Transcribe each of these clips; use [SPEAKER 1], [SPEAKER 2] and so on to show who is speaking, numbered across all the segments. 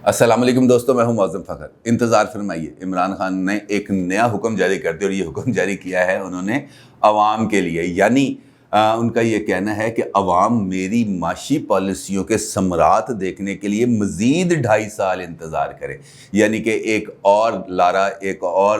[SPEAKER 1] السلام علیکم دوستوں، میں ہوں معظم فخر۔ انتظار فرمائیے، عمران خان نے ایک نیا حکم جاری کر دیا، اور یہ حکم جاری کیا ہے انہوں نے عوام کے لیے، یعنی ان کا یہ کہنا ہے کہ عوام میری معاشی پالیسیوں کے ثمرات دیکھنے کے لیے مزید 2.5 سال انتظار کرے، یعنی کہ ایک اور لارا، ایک اور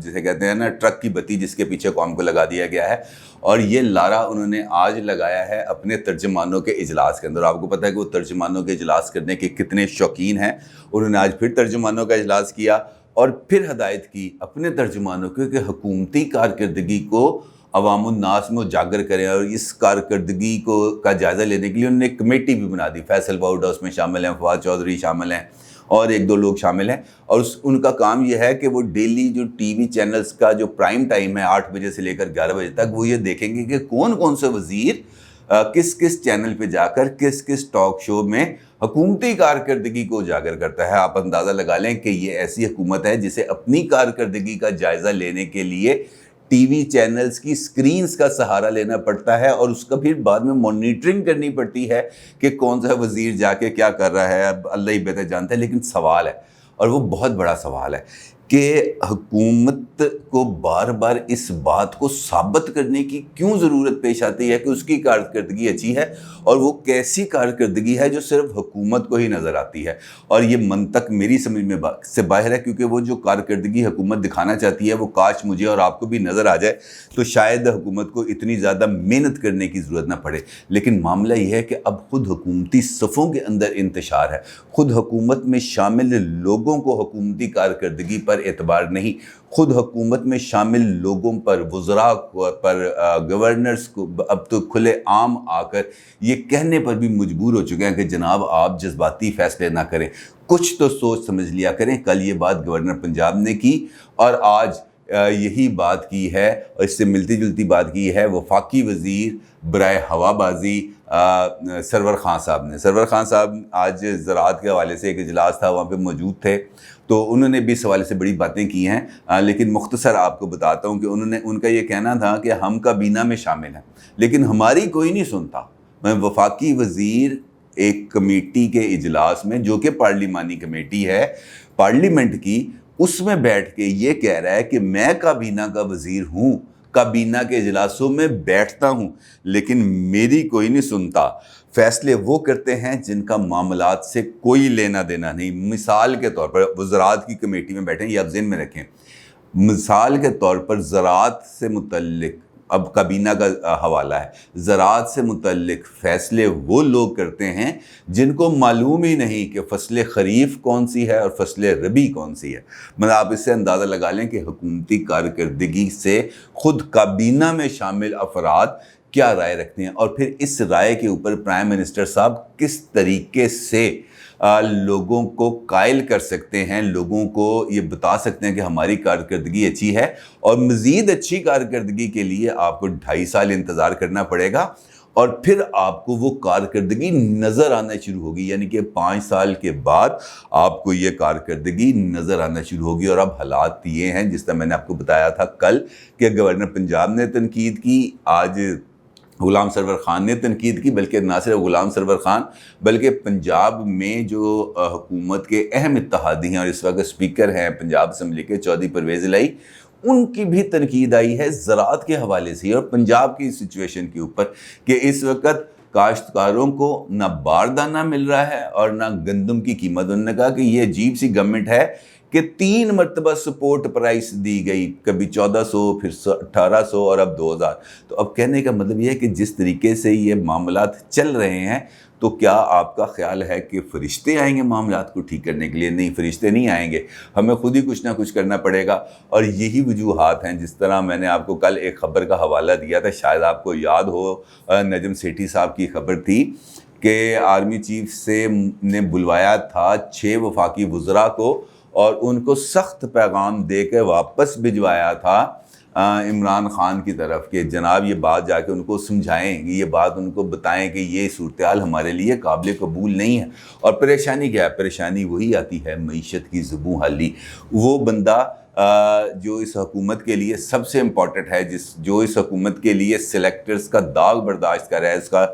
[SPEAKER 1] جسے کہتے ہیں نا ٹرک کی بتی جس کے پیچھے قوم کو لگا دیا گیا ہے۔ اور یہ لارا انہوں نے آج لگایا ہے اپنے ترجمانوں کے اجلاس کے اندر۔ آپ کو پتہ ہے کہ وہ ترجمانوں کے اجلاس کرنے کے کتنے شوقین ہیں۔ انہوں نے آج پھر ترجمانوں کا اجلاس کیا اور پھر ہدایت کی اپنے ترجمانوں کو کہ حکومتی کارکردگی کو عوام الناس میں اجاگر کریں، اور اس کارکردگی کا جائزہ لینے کے لیے انہوں نے ایک کمیٹی بھی بنا دی۔ فیصل باؤڈا اس میں شامل ہیں، فواد چودھری شامل ہیں، اور ایک دو لوگ شامل ہیں، اور ان کا کام یہ ہے کہ وہ ڈیلی جو ٹی وی چینلز کا جو پرائم ٹائم ہے 8 بجے سے لے کر 11 بجے تک، وہ یہ دیکھیں گے کہ کون کون سے وزیر کس کس چینل پہ جا کر کس کس ٹاک شو میں حکومتی کارکردگی کو اجاگر کرتا ہے۔ آپ اندازہ لگا لیں کہ یہ ایسی حکومت ہے جسے اپنی کارکردگی کا جائزہ لینے کے لیے ٹی وی چینلز کی سکرینز کا سہارا لینا پڑتا ہے، اور اس کا پھر بعد میں مانیٹرنگ کرنی پڑتی ہے کہ کون سا وزیر جا کے کیا کر رہا ہے، اب اللہ ہی بہتر جانتا ہے۔ لیکن سوال ہے، اور وہ بہت بڑا سوال ہے، کہ حکومت کو بار بار اس بات کو ثابت کرنے کی کیوں ضرورت پیش آتی ہے کہ اس کی کارکردگی اچھی ہے، اور وہ کیسی کارکردگی ہے جو صرف حکومت کو ہی نظر آتی ہے۔ اور یہ منطق میری سمجھ میں سے باہر ہے، کیونکہ وہ جو کارکردگی حکومت دکھانا چاہتی ہے وہ کاش مجھے اور آپ کو بھی نظر آ جائے تو شاید حکومت کو اتنی زیادہ محنت کرنے کی ضرورت نہ پڑے۔ لیکن معاملہ یہ ہے کہ اب خود حکومتی صفوں کے اندر انتشار ہے، خود حکومت میں شامل لوگوں کو حکومتی کارکردگی پر اعتبار نہیں، خود حکومت میں شامل لوگوں پر، وزراء پر، گورنرز کو اب تو کھلے عام آ کر یہ کہنے پر بھی مجبور ہو چکے ہیں کہ جناب آپ جذباتی فیصلے نہ کریں، کچھ تو سوچ سمجھ لیا کریں۔ کل یہ بات گورنر پنجاب نے کی، اور آج یہی بات کی ہے، اور اس سے ملتی جلتی بات کی ہے وفاقی وزیر برائے ہوا بازی سرور خان صاحب نے۔ سرور خان صاحب آج زراعت کے حوالے سے ایک اجلاس تھا، وہاں پہ موجود تھے، تو انہوں نے بھی اس حوالے سے بڑی باتیں کی ہیں، لیکن مختصر آپ کو بتاتا ہوں کہ ان کا یہ کہنا تھا کہ ہم کابینہ میں شامل ہیں لیکن ہماری کوئی نہیں سنتا۔ میں وفاقی وزیر ایک کمیٹی کے اجلاس میں، جو کہ پارلیمانی کمیٹی ہے پارلیمنٹ کی، اس میں بیٹھ کے یہ کہہ رہا ہے کہ میں کابینہ کا وزیر ہوں، کابینہ کے اجلاسوں میں بیٹھتا ہوں، لیکن میری کوئی نہیں سنتا۔ فیصلے وہ کرتے ہیں جن کا معاملات سے کوئی لینا دینا نہیں۔ مثال کے طور پر وزارت کی کمیٹی میں بیٹھیں، یہ آپ ذہن میں رکھیں، مثال کے طور پر زراعت سے متعلق، اب کابینہ کا حوالہ ہے، زراعت سے متعلق فیصلے وہ لوگ کرتے ہیں جن کو معلوم ہی نہیں کہ فصل خریف کون سی ہے اور فصل ربی کون سی ہے۔ مطلب آپ اس سے اندازہ لگا لیں کہ حکومتی کارکردگی سے خود کابینہ میں شامل افراد کیا رائے رکھتے ہیں، اور پھر اس رائے کے اوپر پرائم منسٹر صاحب کس طریقے سے لوگوں کو قائل کر سکتے ہیں، لوگوں کو یہ بتا سکتے ہیں کہ ہماری کارکردگی اچھی ہے، اور مزید اچھی کارکردگی کے لیے آپ کو 2.5 سال انتظار کرنا پڑے گا، اور پھر آپ کو وہ کارکردگی نظر آنا شروع ہوگی، یعنی کہ 5 سال کے بعد آپ کو یہ کارکردگی نظر آنا شروع ہوگی۔ اور اب حالات یہ ہیں جس طرح میں نے آپ کو بتایا تھا کل کہ گورنر پنجاب نے تنقید کی، آج غلام سرور خان نے تنقید کی، بلکہ نہ صرف غلام سرور خان بلکہ پنجاب میں جو حکومت کے اہم اتحادی ہیں اور اس وقت اسپیکر ہیں پنجاب اسمبلی کے چودھری پرویز الہی، ان کی بھی تنقید آئی ہے زراعت کے حوالے سے اور پنجاب کی سچویشن کے اوپر، کہ اس وقت کاشتکاروں کو نہ باردانہ مل رہا ہے اور نہ گندم کی قیمت۔ انہوں نے کہا کہ یہ عجیب سی گورنمنٹ ہے کہ 3 مرتبہ سپورٹ پرائس دی گئی، کبھی 1400، پھر 1800 اور اب 2000۔ تو اب کہنے کا مطلب یہ ہے کہ جس طریقے سے یہ معاملات چل رہے ہیں، تو کیا آپ کا خیال ہے کہ فرشتے آئیں گے معاملات کو ٹھیک کرنے کے لیے؟ نہیں، فرشتے نہیں آئیں گے، ہمیں خود ہی کچھ نہ کچھ کرنا پڑے گا۔ اور یہی وجوہات ہیں، جس طرح میں نے آپ کو کل ایک خبر کا حوالہ دیا تھا، شاید آپ کو یاد ہو، نجم سیٹھی صاحب کی خبر تھی کہ آرمی چیف نے بلوایا تھا 6 وفاقی وزراء کو، اور ان کو سخت پیغام دے کے واپس بھجوایا تھا عمران خان کی طرف کہ جناب یہ بات جا کے ان کو سمجھائیں، یہ بات ان کو بتائیں کہ یہ صورتحال ہمارے لیے قابل قبول نہیں ہے۔ اور پریشانی کیا ہے؟ پریشانی وہی آتی ہے، معیشت کی زبوں حالی۔ وہ بندہ جو اس حکومت کے لیے سب سے امپورٹنٹ ہے، جو اس حکومت کے لیے سلیکٹرز کا داغ برداشت کر رہا ہے، اس کا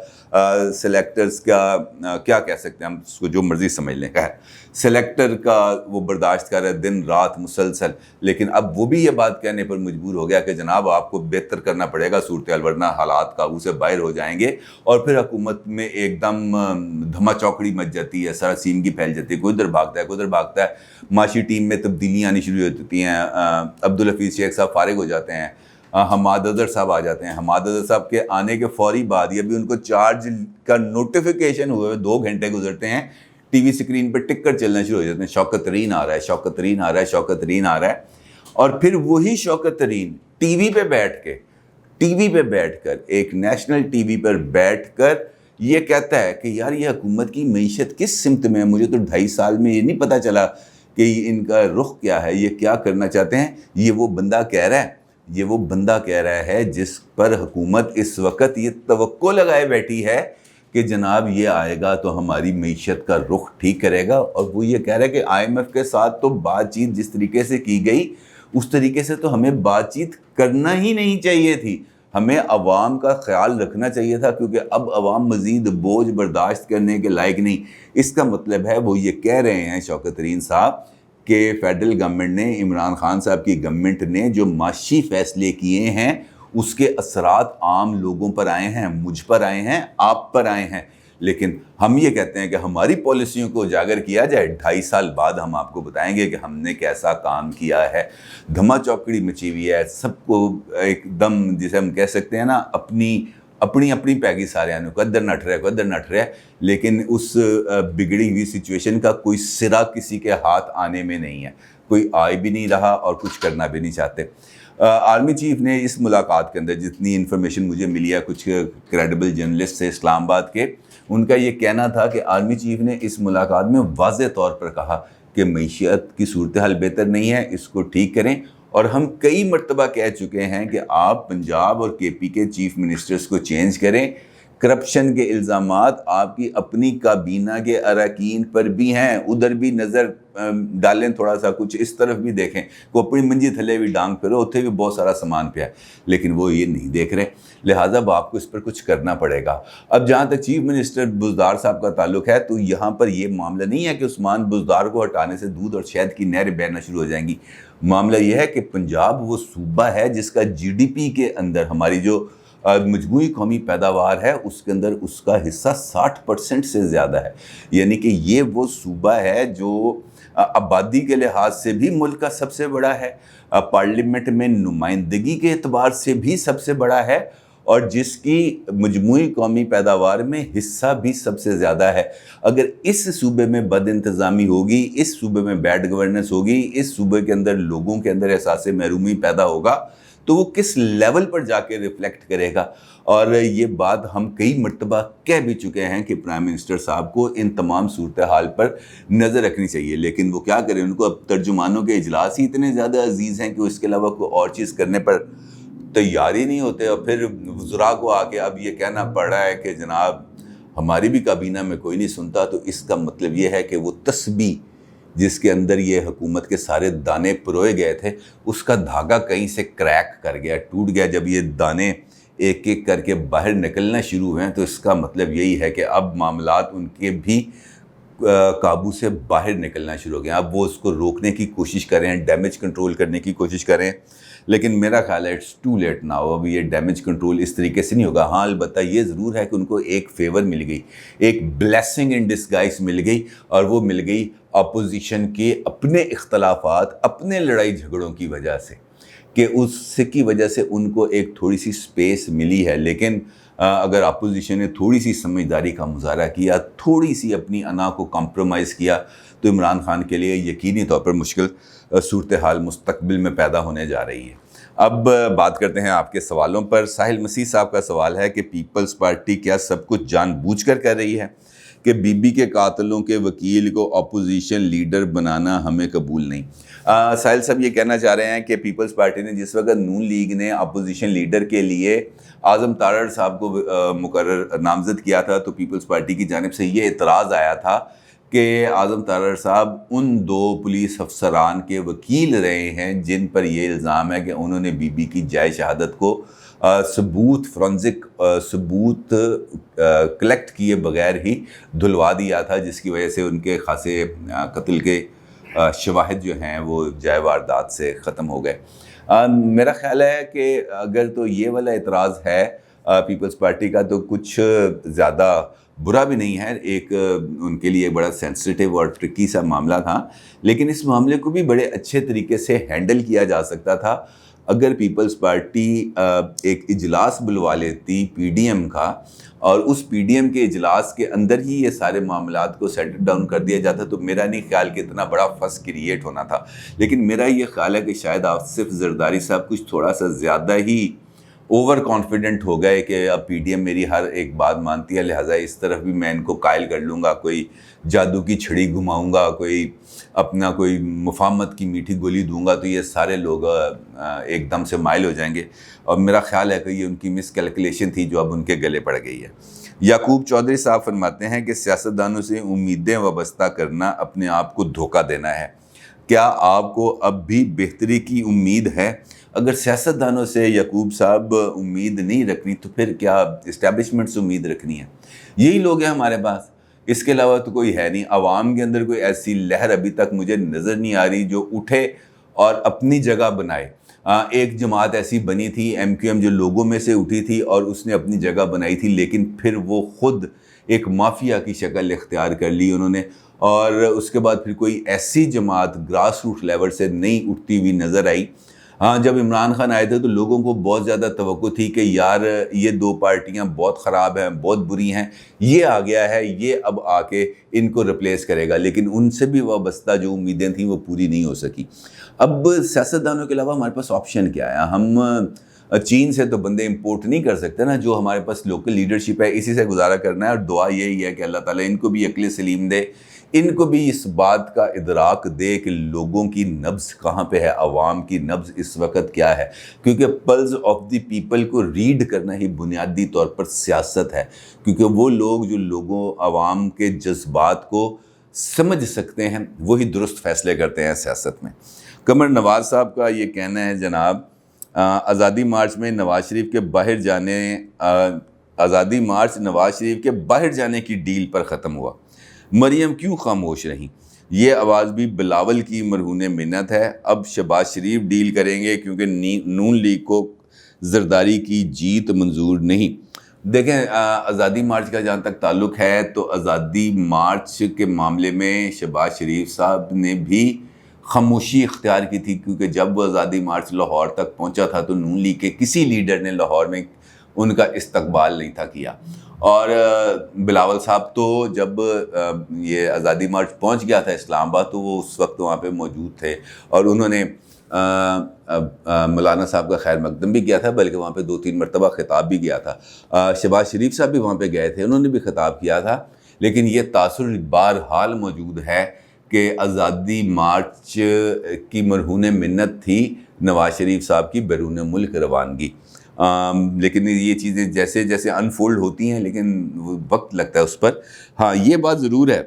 [SPEAKER 1] سلیکٹرز کا کیا کہہ سکتے ہیں ہم اس کو، جو مرضی سمجھ لیں، ہے سلیکٹر کا وہ برداشت کر رہا ہے دن رات مسلسل، لیکن اب وہ بھی یہ بات کہنے پر مجبور ہو گیا کہ جناب آپ کو بہتر کرنا پڑے گا صورتحال، ورنہ حالات قابو سے باہر ہو جائیں گے، اور پھر حکومت میں ایک دم دھما چوکڑی مچ جاتی ہے، سارا سینگی پھیل جاتی ہے، کوئی ادھر بھاگتا ہے کوئی ادھر بھاگتا ہے، معاشی ٹیم میں تبدیلیاں آنی شروع ہو جاتی ہیں، عبدالحفیظ شیخ صاحب فارغ ہو جاتے ہیں، حماد اظہر صاحب آ جاتے ہیں، حماد اظہر صاحب کے آنے کے فوری بعد یہ بھی ان کو چارج کا نوٹیفیکیشن ہوئے 2 گھنٹے گزرتے ہیں، ٹی وی سکرین پہ ٹک کر چلنا شروع ہو جاتے ہیں، شوکت ترین آ رہا ہے، شوکت ترین آ رہا ہے، شوکت ترین آ رہا ہے، اور پھر وہی شوکت ترین ٹی وی پہ بیٹھ کر ایک نیشنل ٹی وی پر بیٹھ کر یہ کہتا ہے کہ یار یہ حکومت کی معیشت کس سمت میں ہے، مجھے تو 2.5 سال میں یہ نہیں پتہ چلا کہ ان کا رخ کیا ہے، یہ کیا کرنا چاہتے ہیں۔ یہ وہ بندہ کہہ رہا ہے جس پر حکومت اس وقت یہ توقع لگائے بیٹھی ہے کہ جناب یہ آئے گا تو ہماری معیشت کا رخ ٹھیک کرے گا، اور وہ یہ کہہ رہا ہے کہ IMF کے ساتھ تو بات چیت جس طریقے سے کی گئی اس طریقے سے تو ہمیں بات چیت کرنا ہی نہیں چاہیے تھی، ہمیں عوام کا خیال رکھنا چاہیے تھا، کیونکہ اب عوام مزید بوجھ برداشت کرنے کے لائق نہیں۔ اس کا مطلب ہے وہ یہ کہہ رہے ہیں شوکت ترین صاحب کہ فیڈرل گورنمنٹ نے، عمران خان صاحب کی گورنمنٹ نے جو معاشی فیصلے کیے ہیں اس کے اثرات عام لوگوں پر آئے ہیں، مجھ پر آئے ہیں، آپ پر آئے ہیں، لیکن ہم یہ کہتے ہیں کہ ہماری پالیسیوں کو اجاگر کیا جائے، 2.5 سال بعد ہم آپ کو بتائیں گے کہ ہم نے کیسا کام کیا ہے۔ دھما چوکڑی مچی ہوئی ہے، سب کو ایک دم جسے ہم کہہ سکتے ہیں نا اپنی پیگی سارے آنے کو ادھر نٹ رہے، لیکن اس بگڑی ہوئی سچویشن کا کوئی سرا کسی کے ہاتھ آنے میں نہیں ہے، کوئی آئے بھی نہیں رہا اور کچھ کرنا بھی نہیں چاہتے۔ آرمی چیف نے اس ملاقات کے اندر جتنی انفارمیشن مجھے ملی ہے کچھ کریڈیبل جرنلسٹ سے اسلام آباد کے، ان کا یہ کہنا تھا کہ آرمی چیف نے اس ملاقات میں واضح طور پر کہا کہ معیشت کی صورتحال بہتر نہیں ہے، اس کو ٹھیک کریں، اور ہم کئی مرتبہ کہہ چکے ہیں کہ آپ پنجاب اور KP کے چیف منسٹرز کو چینج کریں، کرپشن کے الزامات آپ کی اپنی کابینہ کے اراکین پر بھی ہیں، ادھر بھی نظر ڈالیں، تھوڑا سا کچھ اس طرف بھی دیکھیں، کو اپنی منجی تھلے بھی ڈانگ پھرو، اتھے بھی بہت سارا سامان پہ ہے، لیکن وہ یہ نہیں دیکھ رہے، لہٰذا اب آپ کو اس پر کچھ کرنا پڑے گا۔ اب جہاں تک چیف منسٹر بزدار صاحب کا تعلق ہے تو یہاں پر یہ معاملہ نہیں ہے کہ عثمان بزدار کو ہٹانے سے دودھ اور شہد کی نہریں بہنا شروع ہو جائیں گی، معاملہ یہ ہے کہ پنجاب وہ صوبہ ہے جس کا GDP کے اندر ہماری جو مجموعی قومی پیداوار ہے اس کے اندر اس کا حصہ 60% سے زیادہ ہے، یعنی کہ یہ وہ صوبہ ہے جو آبادی کے لحاظ سے بھی ملک کا سب سے بڑا ہے، پارلیمنٹ میں نمائندگی کے اعتبار سے بھی سب سے بڑا ہے، اور جس کی مجموعی قومی پیداوار میں حصہ بھی سب سے زیادہ ہے۔ اگر اس صوبے میں بد انتظامی ہوگی، اس صوبے میں بیڈ گورننس ہوگی، اس صوبے کے اندر لوگوں کے اندر احساس محرومی پیدا ہوگا تو وہ کس لیول پر جا کے ریفلیکٹ کرے گا۔ اور یہ بات ہم کئی مرتبہ کہہ بھی چکے ہیں کہ پرائم منسٹر صاحب کو ان تمام صورتحال پر نظر رکھنی چاہیے، لیکن وہ کیا کریں، ان کو اب ترجمانوں کے اجلاس ہی اتنے زیادہ عزیز ہیں کہ اس کے علاوہ کوئی اور چیز کرنے پر تیار ہی نہیں ہوتے، اور پھر وزراء کو آ کے اب یہ کہنا پڑ رہا ہے کہ جناب ہماری بھی کابینہ میں کوئی نہیں سنتا، تو اس کا مطلب یہ ہے کہ وہ تسبیح جس کے اندر یہ حکومت کے سارے دانے پروئے گئے تھے اس کا دھاگا کہیں سے کریک کر گیا، ٹوٹ گیا۔ جب یہ دانے ایک ایک کر کے باہر نکلنا شروع ہوئے تو اس کا مطلب یہی ہے کہ اب معاملات ان کے بھی قابو سے باہر نکلنا شروع ہو گئے، اب وہ اس کو روکنے کی کوشش کریں، ڈیمیج کنٹرول کرنے کی کوشش کریں، لیکن میرا خیال ہے اٹس ٹو لیٹ ناؤ، اب یہ ڈیمیج کنٹرول اس طریقے سے نہیں ہوگا۔ ہاں البتہ یہ ضرور ہے کہ ان کو ایک فیور مل گئی، ایک بلیسنگ ان ڈسگائز مل گئی، اور وہ مل گئی اپوزیشن کے اپنے اختلافات، اپنے لڑائی جھگڑوں کی وجہ سے، کہ اس کی وجہ سے ان کو ایک تھوڑی سی سپیس ملی ہے۔ لیکن اگر اپوزیشن نے تھوڑی سی سمجھداری کا مظاہرہ کیا، تھوڑی سی اپنی انا کو کمپرومائز کیا، تو عمران خان کے لیے یقینی طور پر مشکل صورتحال مستقبل میں پیدا ہونے جا رہی ہے۔ اب بات کرتے ہیں آپ کے سوالوں پر۔ ساحل مسیح صاحب کا سوال ہے کہ پیپلز پارٹی کیا سب کچھ جان بوجھ کر رہی ہے کہ بی بی کے قاتلوں کے وکیل کو اپوزیشن لیڈر بنانا ہمیں قبول نہیں؟ ساحل صاحب یہ کہنا چاہ رہے ہیں کہ پیپلز پارٹی نے جس وقت نون لیگ نے اپوزیشن لیڈر کے لیے اعظم تارڑ صاحب کو مقرر نامزد کیا تھا تو پیپلز پارٹی کی جانب سے یہ اعتراض آیا تھا کہ اعظم تارڑ صاحب ان 2 پولیس افسران کے وکیل رہے ہیں جن پر یہ الزام ہے کہ انہوں نے بی بی کی جائے شہادت کو فورنزک ثبوت کلیکٹ کیے بغیر ہی دھلوا دیا تھا، جس کی وجہ سے ان کے خاصے قتل کے شواہد جو ہیں وہ جائے واردات سے ختم ہو گئے۔ میرا خیال ہے کہ اگر تو یہ والا اعتراض ہے پیپلز پارٹی کا تو کچھ زیادہ برا بھی نہیں ہے، ایک ان کے لیے بڑا سینسٹیو اور ٹرکی سا معاملہ تھا، لیکن اس معاملے کو بھی بڑے اچھے طریقے سے ہینڈل کیا جا سکتا تھا اگر پیپلز پارٹی ایک اجلاس بلوا لیتی پی ڈی ایم کا، اور اس پی ڈی ایم کے اجلاس کے اندر ہی یہ سارے معاملات کو سیٹل ڈاؤن کر دیا جاتا تو میرا نہیں خیال کہ اتنا بڑا فس کریٹ ہونا تھا۔ لیکن میرا یہ خیال ہے کہ شاید آصف زرداری صاحب کچھ تھوڑا سا زیادہ ہی اوور کانفیڈنٹ ہو گئے کہ اب پی ڈی ایم میری ہر ایک بات مانتی ہے، لہٰذا اس طرف بھی میں ان کو قائل کر لوں گا، کوئی جادو کی چھڑی گھماؤں گا، کوئی اپنا کوئی مفاہمت کی میٹھی گولی دوں گا تو یہ سارے لوگ ایک دم سے مائل ہو جائیں گے، اور میرا خیال ہے کہ یہ ان کی مس کیلکولیشن تھی جو اب ان کے گلے پڑ گئی ہے۔ یعقوب چودھری صاحب فرماتے ہیں کہ سیاستدانوں سے امیدیں وابستہ کرنا اپنے آپ کو دھوکہ دینا ہے۔ کیا آپ کو اب بھی بہتری کی امید ہے؟ اگر سیاستدانوں سے یعقوب صاحب امید نہیں رکھنی تو پھر کیا اسٹیبلشمنٹ سے امید رکھنی ہے؟ یہی لوگ ہیں ہمارے پاس، اس کے علاوہ تو کوئی ہے نہیں۔ عوام کے اندر کوئی ایسی لہر ابھی تک مجھے نظر نہیں آ رہی جو اٹھے اور اپنی جگہ بنائے۔ ایک جماعت ایسی بنی تھی ایم کیو ایم جو لوگوں میں سے اٹھی تھی اور اس نے اپنی جگہ بنائی تھی، لیکن پھر وہ خود ایک مافیا کی شکل اختیار کر لی انہوں نے، اور اس کے بعد پھر کوئی ایسی جماعت گراس روٹ لیول سے نہیں اٹھتی ہوئی نظر آئی۔ ہاں، جب عمران خان آئے تھے تو لوگوں کو بہت زیادہ توقع تھی کہ یار یہ 2 پارٹیاں بہت خراب ہیں، بہت بری ہیں، یہ آ گیا ہے، یہ اب آ کے ان کو ریپلیس کرے گا، لیکن ان سے بھی وابستہ جو امیدیں تھیں وہ پوری نہیں ہو سکی۔ اب سیاستدانوں کے علاوہ ہمارے پاس آپشن کیا ہے؟ ہم چین سے تو بندے امپورٹ نہیں کر سکتے نا، جو ہمارے پاس لوکل لیڈرشپ ہے اسی سے گزارا کرنا ہے، اور دعا یہی ہے کہ اللہ تعالیٰ ان کو بھی عقل سلیم دے، ان کو بھی اس بات کا ادراک دے کہ لوگوں کی نبض کہاں پہ ہے، عوام کی نبض اس وقت کیا ہے، کیونکہ پلز آف دی پیپل کو ریڈ کرنا ہی بنیادی طور پر سیاست ہے، کیونکہ وہ لوگ جو لوگوں عوام کے جذبات کو سمجھ سکتے ہیں وہی درست فیصلے کرتے ہیں سیاست میں۔ قمر نواز صاحب کا یہ کہنا ہے جناب، آزادی مارچ میں نواز شریف کے باہر جانے آزادی مارچ نواز شریف کے باہر جانے کی ڈیل پر ختم ہوا، مریم کیوں خاموش رہیں؟ یہ آواز بھی بلاول کی مرہون منت ہے، اب شہباز شریف ڈیل کریں گے کیونکہ نون لیگ کو زرداری کی جیت منظور نہیں۔ دیکھیں، آزادی مارچ کا جہاں تک تعلق ہے تو آزادی مارچ کے معاملے میں شہباز شریف صاحب نے بھی خاموشی اختیار کی تھی، کیونکہ جب وہ آزادی مارچ لاہور تک پہنچا تھا تو نون لیگ کے کسی لیڈر نے لاہور میں ان کا استقبال نہیں تھا کیا، اور بلاول صاحب تو جب یہ آزادی مارچ پہنچ گیا تھا اسلام آباد تو وہ اس وقت وہاں پہ موجود تھے، اور انہوں نے مولانا صاحب کا خیر مقدم بھی کیا تھا، بلکہ وہاں پہ 2-3 مرتبہ خطاب بھی کیا تھا۔ شہباز شریف صاحب بھی وہاں پہ گئے تھے، انہوں نے بھی خطاب کیا تھا، لیکن یہ تاثر بہرحال موجود ہے کہ آزادی مارچ کی مرہون منت تھی نواز شریف صاحب کی بیرون ملک روانگی، لیکن یہ چیزیں جیسے جیسے انفولڈ ہوتی ہیں لیکن وقت لگتا ہے اس پر۔ ہاں، یہ بات ضرور ہے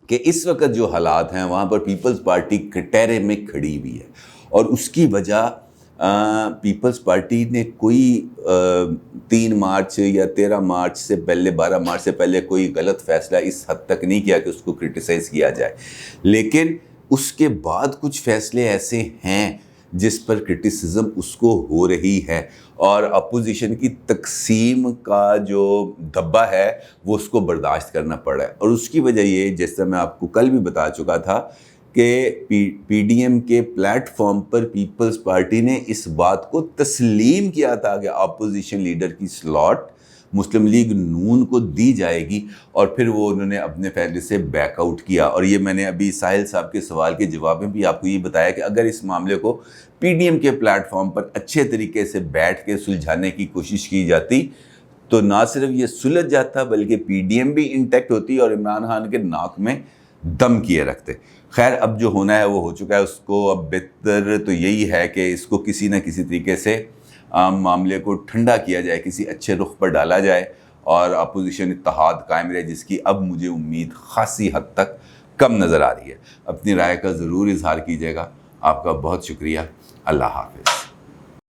[SPEAKER 1] کہ اس وقت جو حالات ہیں وہاں پر پیپلز پارٹی کٹہرے میں کھڑی ہوئی ہے، اور اس کی وجہ پیپلز پارٹی نے کوئی 3 مارچ یا 13 مارچ سے پہلے 12 مارچ سے پہلے کوئی غلط فیصلہ اس حد تک نہیں کیا کہ اس کو کرٹیسائز کیا جائے، لیکن اس کے بعد کچھ فیصلے ایسے ہیں جس پر کرٹیسزم اس کو ہو رہی ہے، اور اپوزیشن کی تقسیم کا جو دھبا ہے وہ اس کو برداشت کرنا پڑ رہا ہے، اور اس کی وجہ یہ، جیسا میں آپ کو کل بھی بتا چکا تھا، کہ پی ڈی ایم کے پلیٹ فارم پر پیپلز پارٹی نے اس بات کو تسلیم کیا تھا کہ اپوزیشن لیڈر کی سلاٹ مسلم لیگ نون کو دی جائے گی، اور پھر وہ انہوں نے اپنے فیصلے سے بیک آؤٹ کیا، اور یہ میں نے ابھی ساحل صاحب کے سوال کے جواب میں بھی آپ کو یہ بتایا کہ اگر اس معاملے کو پی ڈی ایم کے پلیٹ فارم پر اچھے طریقے سے بیٹھ کے سلجھانے کی کوشش کی جاتی تو نہ صرف یہ سلجھ جاتا بلکہ پی ڈی ایم بھی انٹیکٹ ہوتی اور عمران خان کے ناک میں دم کیے رکھتے۔ خیر، اب جو ہونا ہے وہ ہو چکا ہے، اس کو اب بہتر تو یہی ہے کہ اس کو کسی نہ کسی طریقے سے معاملے کو ٹھنڈا کیا جائے، کسی اچھے رخ پر ڈالا جائے، اور اپوزیشن اتحاد قائم رہے، جس کی اب مجھے امید خاصی حد تک کم نظر آ رہی ہے۔ اپنی رائے کا ضرور اظہار کیجیے گا۔ آپ کا بہت شکریہ۔ اللہ حافظ۔